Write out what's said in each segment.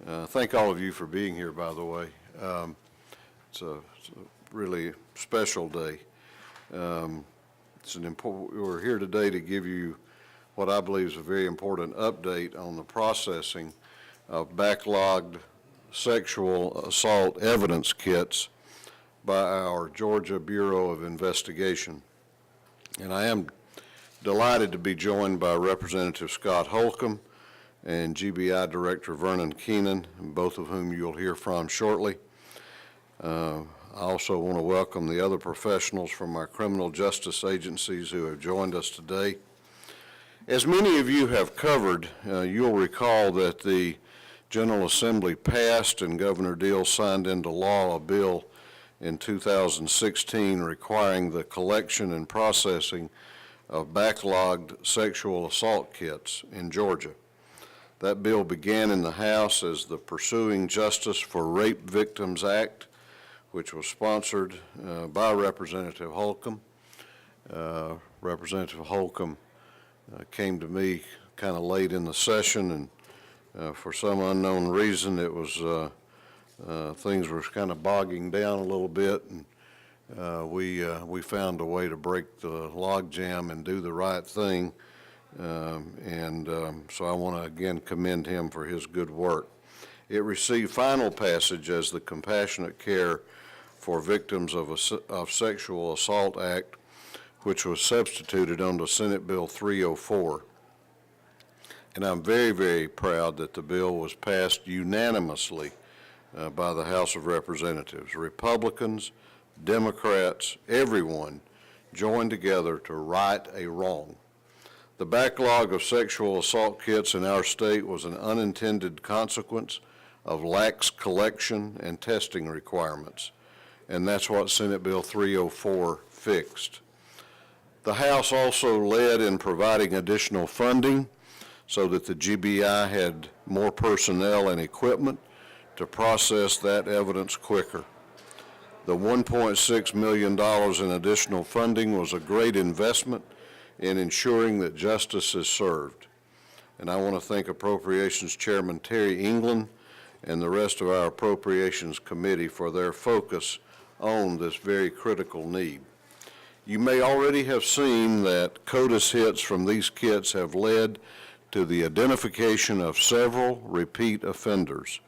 Thank all of you for being here, by the way. It's a really special day. We're here today to give you what I believe is a very important update on the processing of backlogged sexual assault evidence kits by our Georgia Bureau of Investigation. And I am delighted to be joined by Representative Scott Holcomb and GBI Director Vernon Keenan, both of whom you'll hear from shortly. I also want to welcome the other professionals from our criminal justice agencies who have joined us today. As many of you have covered, you'll recall that the General Assembly passed and Governor Deal signed into law a bill in 2016 requiring the collection and processing of backlogged sexual assault kits in Georgia. That bill began in the House as the Pursuing Justice for Rape Victims Act, which was sponsored by Representative Holcomb. Representative Holcomb came to me kind of late in the session, and for some unknown reason it was things were kind of bogging down a little bit, and we found a way to break the logjam and do the right thing. So I want to again commend him for his good work. It received final passage as the Compassionate Care for Victims of Sexual Assault Act, which was substituted under Senate Bill 304. And I'm very, very proud that the bill was passed unanimously by the House of Representatives. Republicans, Democrats, everyone joined together to right a wrong. The backlog of sexual assault kits in our state was an unintended consequence of lax collection and testing requirements, and that's what Senate Bill 304 fixed. The House also led in providing additional funding so that the GBI had more personnel and equipment to process that evidence quicker. The $1.6 million in additional funding was a great investment in ensuring that justice is served. And I want to thank Appropriations Chairman Terry England and the rest of our Appropriations Committee for their focus on this very critical need. You may already have seen that CODIS hits from these kits have led to the identification of several repeat offenders,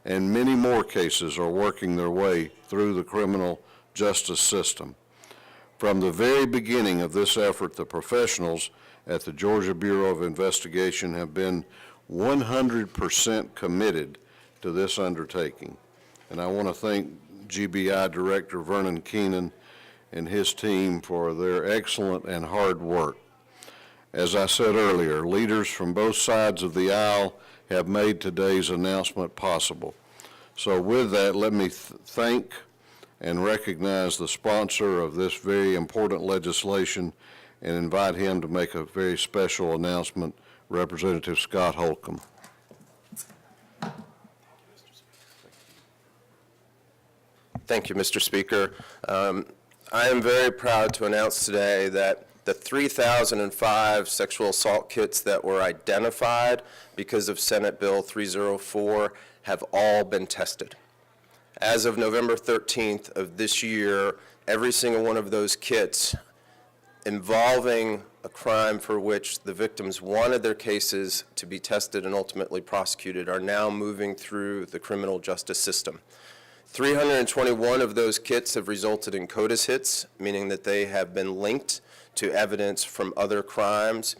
and many more cases are working their way through the criminal justice system. From the very beginning of this effort, the professionals at the Georgia Bureau of Investigation have been 100% committed to this undertaking. And I want to thank GBI Director Vernon Keenan and his team for their excellent and hard work. As I said earlier, leaders from both sides of the aisle have made today's announcement possible. So with that, let me thank and recognize the sponsor of this very important legislation and invite him to make a very special announcement, Representative Scott Holcomb. Thank you, Mr. Speaker. I am very proud to announce today that the 3,005 sexual assault kits that were identified because of Senate Bill 304 have all been tested. As of November 13th of this year, every single one of those kits involving a crime for which the victims wanted their cases to be tested and ultimately prosecuted are now moving through the criminal justice system. 321 of those kits have resulted in CODIS hits, meaning that they have been linked to evidence from other crimes.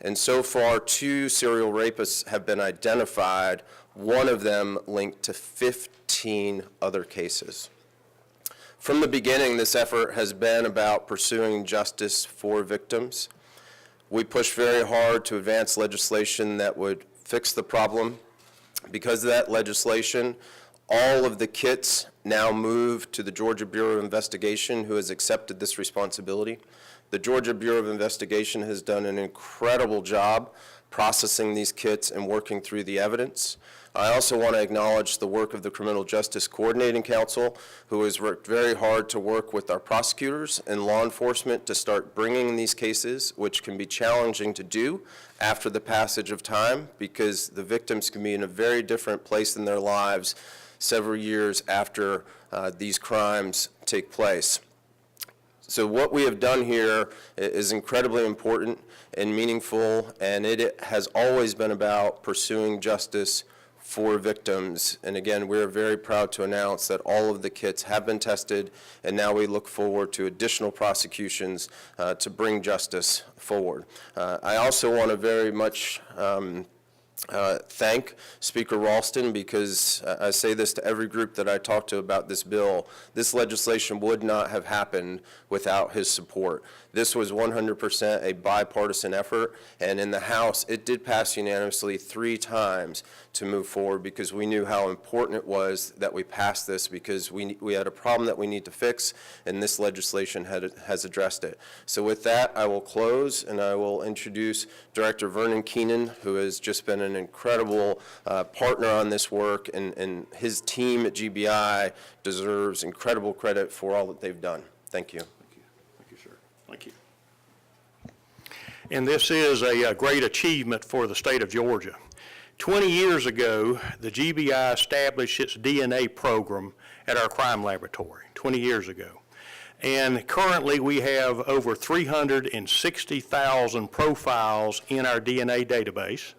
And so far, 2 serial rapists have been identified, one of them linked to 15 other cases. From the beginning, this effort has been about pursuing justice for victims. We pushed very hard to advance legislation that would fix the problem. Because of that legislation, all of the kits now move to the Georgia Bureau of Investigation, who has accepted this responsibility. The Georgia Bureau of Investigation has done an incredible job processing these kits and working through the evidence. I also want to acknowledge the work of the Criminal Justice Coordinating Council, who has worked very hard to work with our prosecutors and law enforcement to start bringing these cases, which can be challenging to do after the passage of time, because the victims can be in a very different place in their lives several years after these crimes take place. So what we have done here is incredibly important and meaningful, and it has always been about pursuing justice for victims. And again, we're very proud to announce that all of the kits have been tested, and now we look forward to additional prosecutions to bring justice forward. I also want to very much thank Speaker Ralston, because I say this to every group that I talk to about this bill. This legislation would not have happened without his support. This was 100% a bipartisan effort, and in the House, it did pass unanimously 3 times to move forward, because we knew how important it was that we passed this, because we had a problem that we need to fix, and this legislation has addressed it. So with that, I will close, and I will introduce Director Vernon Keenan, who has just been an incredible partner on this work, and his team at GBI deserves incredible credit for all that they've done. Thank you. Thank you, sir. Thank you. And this is a great achievement for the state of Georgia. 20 years ago, the GBI established its DNA program at our crime laboratory, 20 years ago. And currently, we have over 360,000 profiles in our DNA database.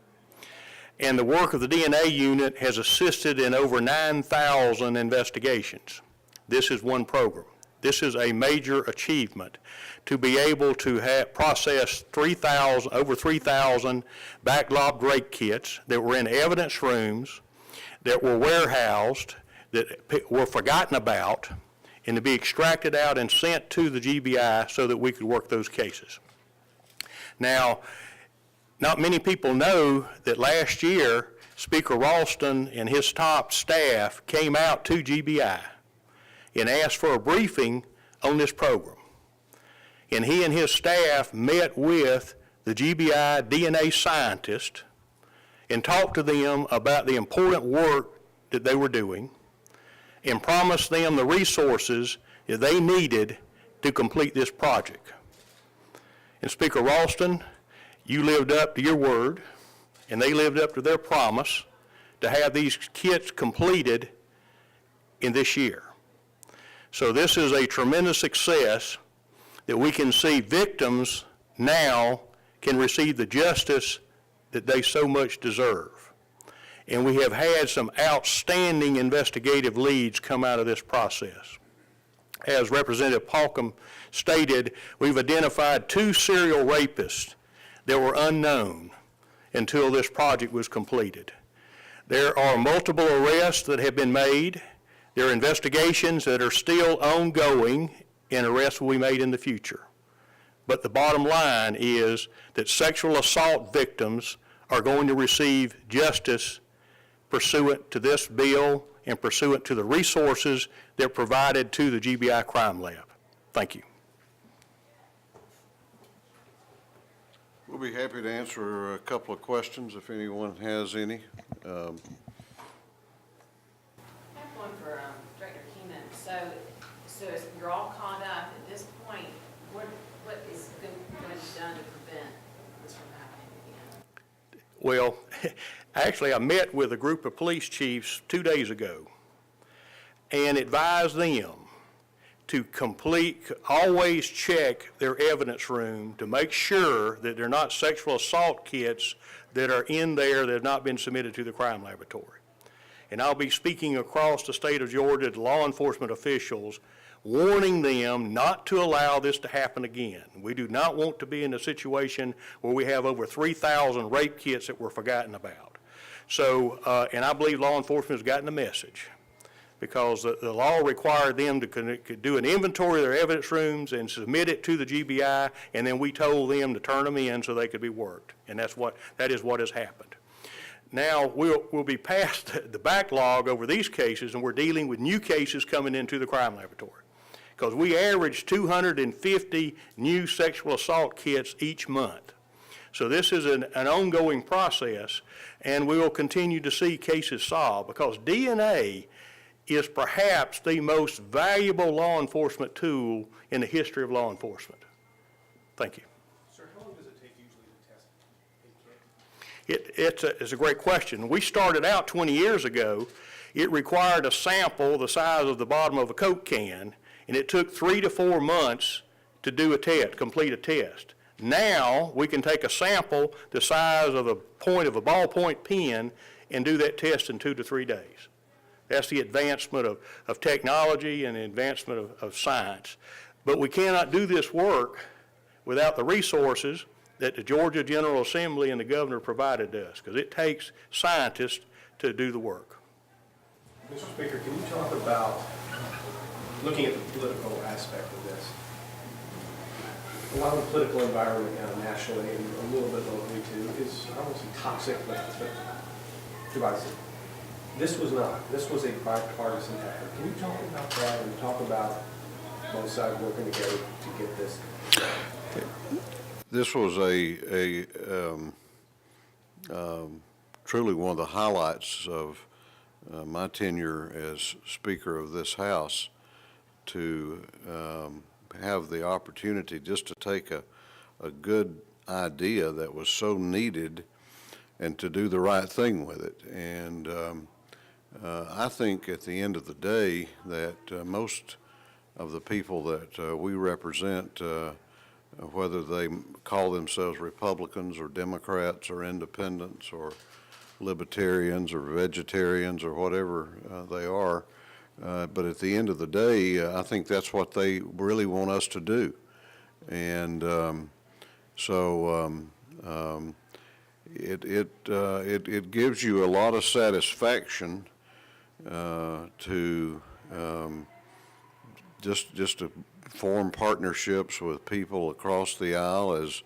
And the work of the DNA unit has assisted in over 9,000 investigations. This is one program. This is a major achievement to be able to process over 3,000 backlogged rape kits that were in evidence rooms, that were warehoused, that were forgotten about, and to be extracted out and sent to the GBI so that we could work those cases. Now, not many people know that last year, Speaker Ralston and his top staff came out to GBI and asked for a briefing on this program. And he and his staff met with the GBI DNA scientist and talked to them about the important work that they were doing and promised them the resources that they needed to complete this project. And Speaker Ralston, you lived up to your word, and they lived up to their promise to have these kits completed in this year. So this is a tremendous success that we can see victims now can receive the justice that they so much deserve. And we have had some outstanding investigative leads come out of this process. As Representative Palcom stated, we've identified 2 serial rapists that were unknown until this project was completed. There are multiple arrests that have been made. There are investigations that are still ongoing, and arrests will be made in the future. But the bottom line is that sexual assault victims are going to receive justice pursuant to this bill and pursuant to the resources that are provided to the GBI Crime Lab. Thank you. We'll be happy to answer a couple of questions if anyone has any. I have one for Director Keenan. So is your all caught up at this point? What is going to be done to prevent this from happening again? Well, actually, I met with a group of police chiefs 2 days ago and advised them to always check their evidence room to make sure that they're not sexual assault kits that are in there that have not been submitted to the crime laboratory. And I'll be speaking across the state of Georgia to law enforcement officials, warning them not to allow this to happen again. We do not want to be in a situation where we have over 3,000 rape kits that were forgotten about. So, and I believe law enforcement has gotten the message, because the law required them to do an inventory of their evidence rooms and submit it to the GBI, and then we told them to turn them in so they could be worked. And that is what has happened. Now, we'll be past the backlog over these cases, and we're dealing with new cases coming into the crime laboratory. because we average 250 new sexual assault kits each month. So this is an ongoing process, and we will continue to see cases solved, because DNA is perhaps the most valuable law enforcement tool in the history of law enforcement. Thank you. Sir, how long does it take usually to test a kit? It's a great question. We started out 20 years ago. It required a sample the size of the bottom of a Coke can, and it took 3 to 4 months to do a test, complete a test. Now, we can take a sample the size of the point of a ballpoint pen and do that test in 2 to 3 days. That's the advancement of technology and the advancement of science. But we cannot do this work without the resources that the Georgia General Assembly and the governor provided us, because it takes scientists to do the work. Mr. Speaker, can you talk about, looking at the political aspect of this, a lot of the political environment now nationally and a little bit locally too is, I don't want to say toxic, but divisive. This was not. This was a bipartisan effort. Can you talk about that and talk about both sides working together to get this? This was truly one of the highlights of my tenure as Speaker of this House, to have the opportunity just to take a good idea that was so needed and to do the right thing with it. And I think at the end of the day that most of the people that we represent, whether they call themselves Republicans or Democrats or independents or libertarians or vegetarians or whatever they are, but at the end of the day, I think that's what they really want us to do. And it gives you a lot of satisfaction to just to form partnerships with people across the aisle, as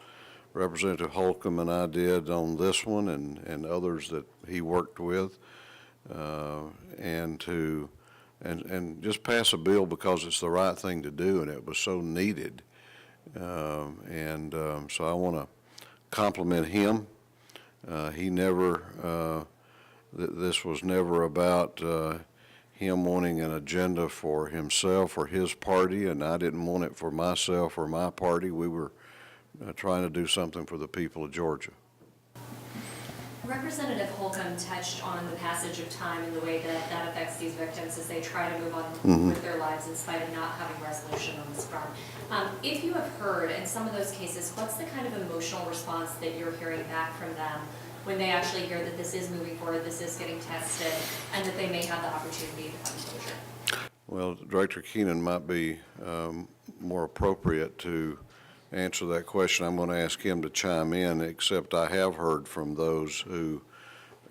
Representative Holcomb and I did on this one, and others that he worked with, and just pass a bill because it's the right thing to do, and it was so needed. So I want to compliment him. He never, this was never about him wanting an agenda for himself or his party, and I didn't want it for myself or my party. We were trying to do something for the people of Georgia. Representative Holcomb touched on the passage of time and the way that that affects these victims as they try to move on with their lives in spite of not having resolution on this front. If you have heard in some of those cases, what's the kind of emotional response that you're hearing back from them when they actually hear that this is moving forward, this is getting tested, and that they may have the opportunity to find closure? Well, Director Keenan might be more appropriate to answer that question. I'm going to ask him to chime in, except I have heard from those who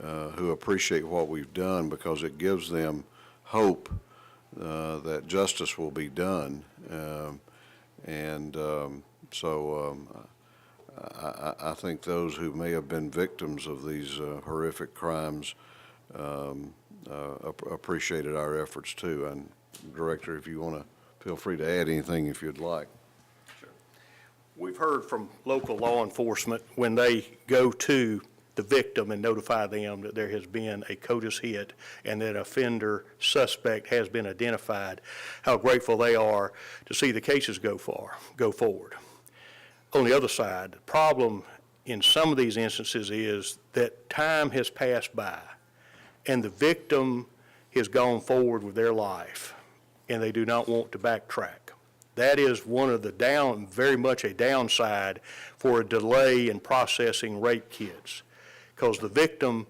appreciate what we've done, because it gives them hope that justice will be done. I think those who may have been victims of these horrific crimes appreciated our efforts too. And Director, if you want to, feel free to add anything if you'd like. We've heard from local law enforcement when they go to the victim and notify them that there has been a CODIS hit and that offender suspect has been identified, how grateful they are to see the cases go forward. On the other side, the problem in some of these instances is that time has passed by and the victim has gone forward with their life and they do not want to backtrack. That is one of the very much a downside for a delay in processing rape kits, because the victim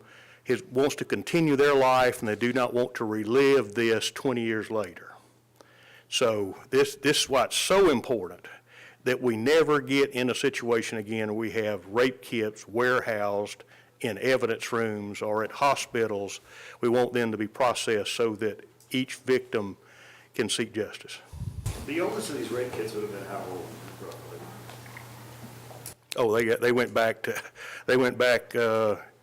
wants to continue their life and they do not want to relive this 20 years later. So this is what's so important, that we never get in a situation again where we have rape kits warehoused in evidence rooms or at hospitals. We want them to be processed so that each victim can seek justice. The oldest of these rape kits would have been how old, roughly? Oh, they went back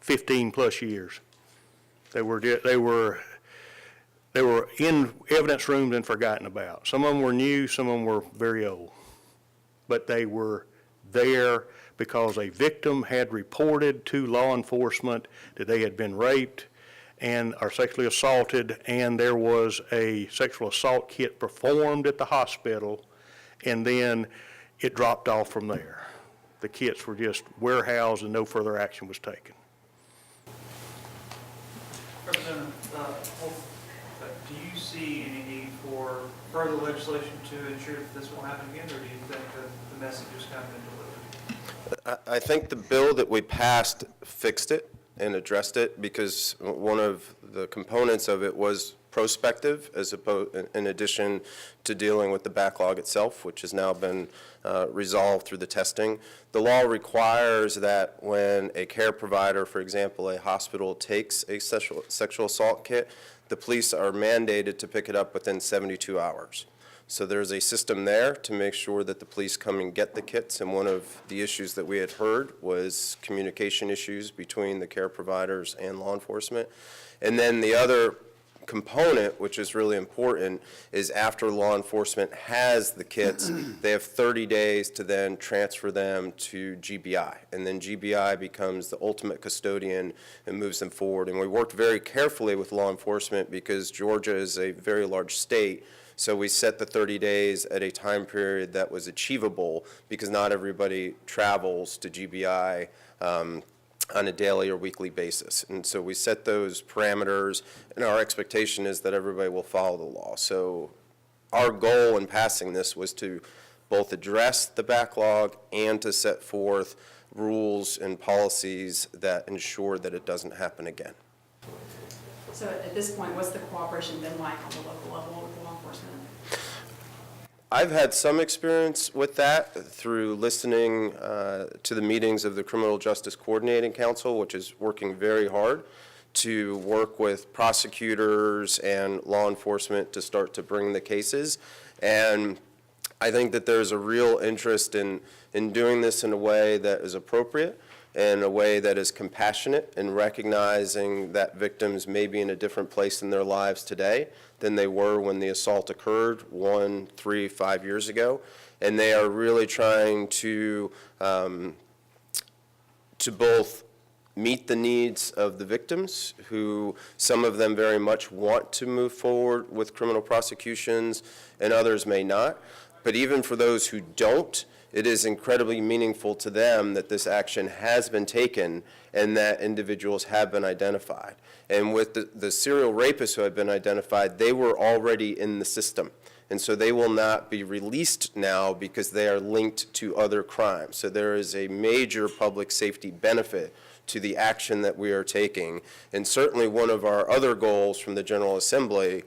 15 plus years. They were They were in evidence rooms and forgotten about. Some of them were new, some of them were very old. But they were there because a victim had reported to law enforcement that they had been raped and are sexually assaulted, and there was a sexual assault kit performed at the hospital, and then it dropped off from there. The kits were just warehoused and no further action was taken. Representative Holt, do you see any need for further legislation to ensure that this won't happen again, or do you think that the message has kind of been delivered? I think the bill that we passed fixed it and addressed it, because one of the components of it was prospective, as opposed, in addition to dealing with the backlog itself, which has now been resolved through the testing. The law requires that when a care provider, for example, a hospital, takes a sexual assault kit, the police are mandated to pick it up within 72 hours. So there's a system there to make sure that the police come and get the kits, and one of the issues that we had heard was communication issues between the care providers and law enforcement. And then the other component, which is really important, is after law enforcement has the kits, they have 30 days to then transfer them to GBI. And then GBI becomes the ultimate custodian and moves them forward. And we worked very carefully with law enforcement because Georgia is a very large state. So we set the 30 days at a time period that was achievable, because not everybody travels to GBI on a daily or weekly basis. And so we set those parameters, and our expectation is that everybody will follow the law. So our goal in passing this was to both address the backlog and to set forth rules and policies that ensure that it doesn't happen again. So at this point, what's the cooperation been like on the local level with law enforcement? I've had some experience with that through listening to the meetings of the Criminal Justice Coordinating Council, which is working very hard to work with prosecutors and law enforcement to start to bring the cases. And I think that there's a real interest in doing this in a way that is appropriate, in a way that is compassionate, and recognizing that victims may be in a different place in their lives today than they were when the assault occurred 1, 3, 5 years ago. And they are really trying to both meet the needs of the victims, who some of them very much want to move forward with criminal prosecutions and others may not. But even for those who don't, it is incredibly meaningful to them that this action has been taken and that individuals have been identified. And with the serial rapists who have been identified, they were already in the system. And so they will not be released now because they are linked to other crimes. So there is a major public safety benefit to the action that we are taking. And certainly one of our other goals from the General Assembly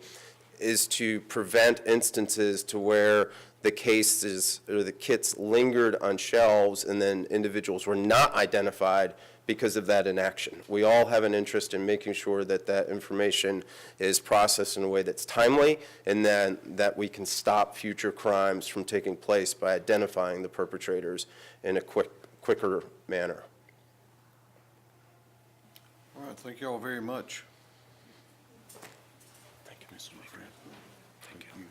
is to prevent instances to where the cases or the kits lingered on shelves and then individuals were not identified because of that inaction. We all have an interest in making sure that that information is processed in a way that's timely, and then that we can stop future crimes from taking place by identifying the perpetrators in a quicker manner. All right, thank you all very much. Thank you, Mr. Speaker. Thank you.